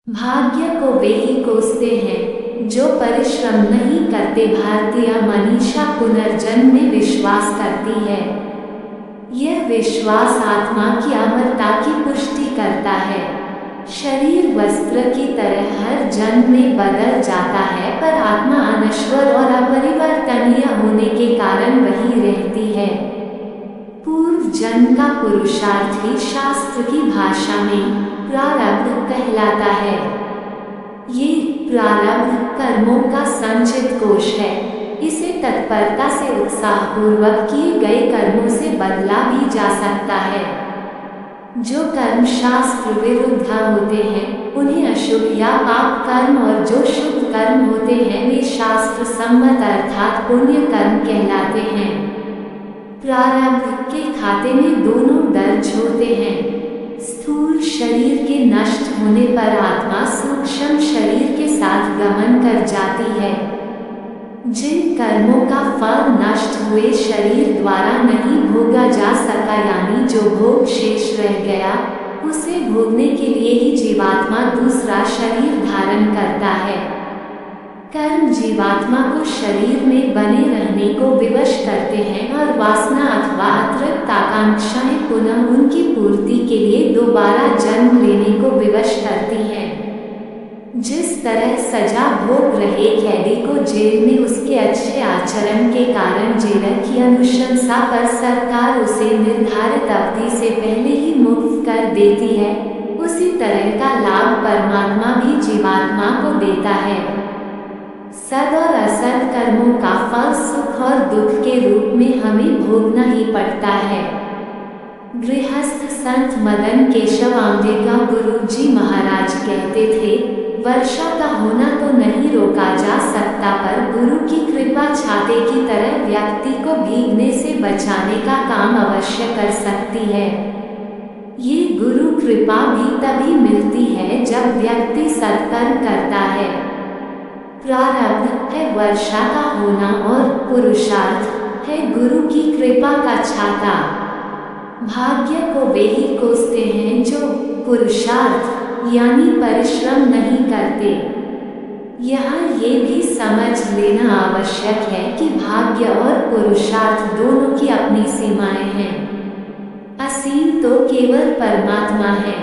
भाग्य को वे ही कोसते हैं जो परिश्रम नहीं करते। भारतीय मनीषा पुनर्जन्म में विश्वास करती है। यह विश्वास आत्मा की अमरता की पुष्टि करता है। शरीर वस्त्र की तरह हर जन्म में बदल जाता है, पर आत्मा अनश्वर और अपरिवर्तनीय होने के कारण वही रहती है। पूर्व जन्म का पुरुषार्थ ही शास्त्र की भाषा में प्रारब्ध कहलाता है। ये प्रारब्ध कर्मों का संचित कोश है। इसे तत्परता से उत्साहपूर्वक किए गए कर्मों से बदला भी जा सकता है। जो कर्म शास्त्र विरुद्ध होते हैं उन्हें अशुभ या पाप कर्म, और जो शुभ कर्म होते हैं वे शास्त्र सम्मत अर्थात पुण्य कर्म कहलाते हैं। प्रारब्ध के खाते में दोनों दर्ज होते हैं। स्थूल शरीर के नष्ट होने पर आत्मा सूक्ष्म शरीर के साथ गमन कर जाती है। जिन कर्मों का फल नष्ट हुए शरीर द्वारा नहीं भोगा जा सका, यानी जो भोग शेष रह गया, उसे भोगने के लिए ही जीवात्मा दूसरा शरीर धारण करता है। कर्म जीवात्मा को शरीर में बने रहने को विवश करते हैं और वासना अथवा अतिरिक्त आकांक्षाएं पुनः उनकी पूर्ति के लिए दोबारा जन्म लेने को विवश करती हैं। जिस तरह सजा भोग रहे कैदी को जेल में उसके अच्छे आचरण के कारण जेलर की अनुशंसा पर सरकार उसे निर्धारित अवधि से पहले ही मुक्त कर देती है, उसी तरह का लाभ परमात्मा भी जीवात्मा को देता है। सद और असद कर्मों का फल सुख और दुख के रूप में हमें भोगना ही पड़ता है। गृहस्थ संत मदन केशव आंबे का गुरु जी महाराज कहते थे, वर्षा का होना तो नहीं रोका जा सकता, पर गुरु की कृपा छाते की तरह व्यक्ति को भीगने से बचाने का काम अवश्य कर सकती है। ये गुरु कृपा भी तभी मिलती है जब व्यक्ति सत्कर्म करता है। प्रारब्ध है वर्षा का होना और पुरुषार्थ है गुरु की कृपा का छाता। भाग्य को वे ही कोसते हैं जो पुरुषार्थ यानी परिश्रम नहीं करते। यहाँ ये भी समझ लेना आवश्यक है कि भाग्य और पुरुषार्थ दोनों की अपनी सीमाएं हैं। असीम तो केवल परमात्मा है।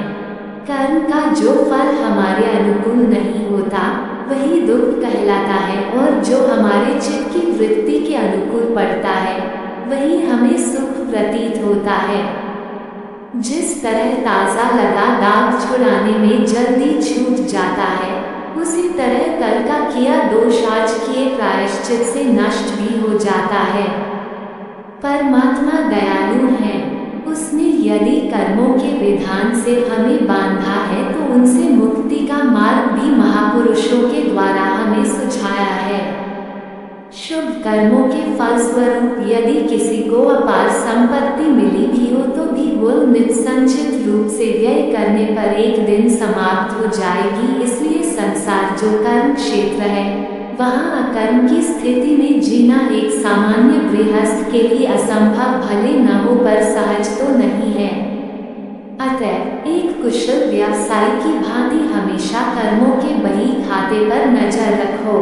कर्म का जो फल हमारे अनुकूल नहीं होता वही दुख कहलाता है, और जो हमारे चित्त की वृत्ति के अनुकूल पड़ता है वही हमें सुख प्रतीत होता है। जिस तरह ताज़ा लगा दाग छुड़ाने में जल्दी छूट जाता है, उसी तरह कल का किया दोष आज किए प्रायश्चित से नष्ट भी हो जाता है। परमात्मा दयालु है। उसने यदि कर्मों के विधान से हमें बांधा है तो उनसे मुक्ति का मार्ग भी महापुरुषों के द्वारा हमें सुझाया है। शुभ कर्मों के फलस्वरूप यदि किसी को अपार संपत्ति मिली भी हो तो भी वो निसंचित रूप से व्यय करने पर एक दिन समाप्त हो जाएगी। इसलिए संसार जो कर्म क्षेत्र है वहाँ अकर्म की स्थिति में जीना एक सामान्य गृहस्थ के लिए असंभव भले न हो पर सहज तो नहीं है। अतः एक कुशल व्यवसायी की भांति हमेशा कर्मों के बही खाते पर नजर रखो।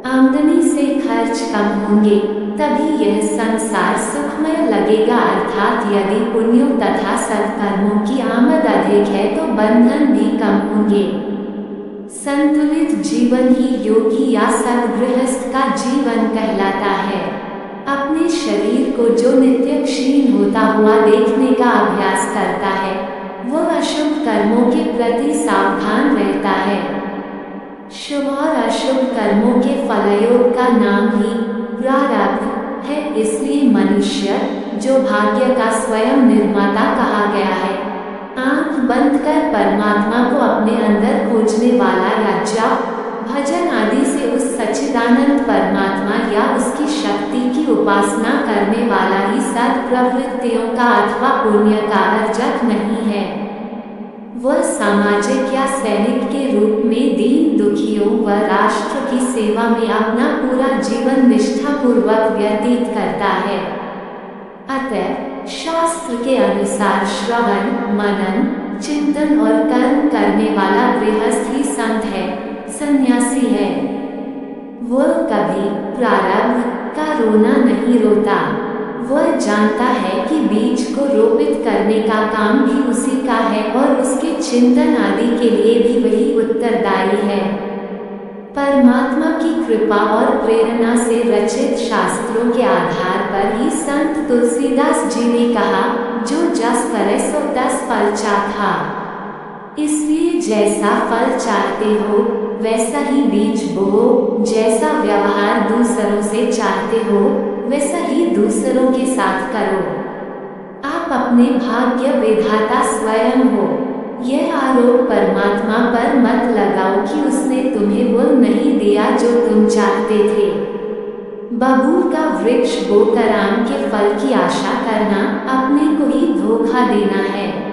आमदनी से खर्च कम होंगे तभी यह संसार सुखमय लगेगा, अर्थात यदि पुण्यों तथा सत्कर्मों की आमद अधिक है तो बंधन भी कम होंगे। संतुलित जीवन ही योगी या सद्गृहस्थ का जीवन कहलाता है। अपने शरीर को जो नित्य क्षीण होता हुआ देखने का अभ्यास करता है वह अशुभ कर्मों के प्रति सावधान रहता है। शुभ और अशुभ कर्मों के फलयोग का नाम ही प्रारब्ध है। इसलिए मनुष्य जो भाग्य का स्वयं निर्माता कहा गया है, आंख बंद कर परमात्मा को अपने अंदर खोजने वाला या जप भजन आदि से उस सच्चिदानंद परमात्मा या उसकी शक्ति की उपासना करने वाला ही सत्प्रवृत्तियों का अथवा पुण्य का अर्जक नहीं है। वह सामाजिक या सैनिक के रूप में दीन दुखियों व राष्ट्र की सेवा में अपना पूरा जीवन निष्ठापूर्वक व्यतीत करता है। अतः शास्त्र के अनुसार श्रवण मनन चिंतन और कर्म करने वाला गृहस्थ ही संत है, सन्यासी है। वह कभी प्रारब्ध का रोना नहीं रोता। वह जानता है कि बीज को रोपित करने का काम भी उसी का है और उसके चिंतन आदि के लिए भी वही उत्तरदायी है। परमात्मा की कृपा और प्रेरणा से रचित शास्त्रों के आधार पर ही संत तुलसीदास जी ने कहा, जो जस करे सो तस फल चाखा। इसलिए जैसा फल चाहते हो वैसा ही बीज बोओ, जैसा व्यवहार दूसरों से चाहते हो वैसा ही दूसरों के साथ करो। आप अपने भाग्य विधाता स्वयं हो। यह आरोप परमात्मा पर मत लगाओ कि उसने तुम्हें वो नहीं दिया जो तुम चाहते थे। बबूल का वृक्ष बोकर आम के फल की आशा करना अपने को ही धोखा देना है।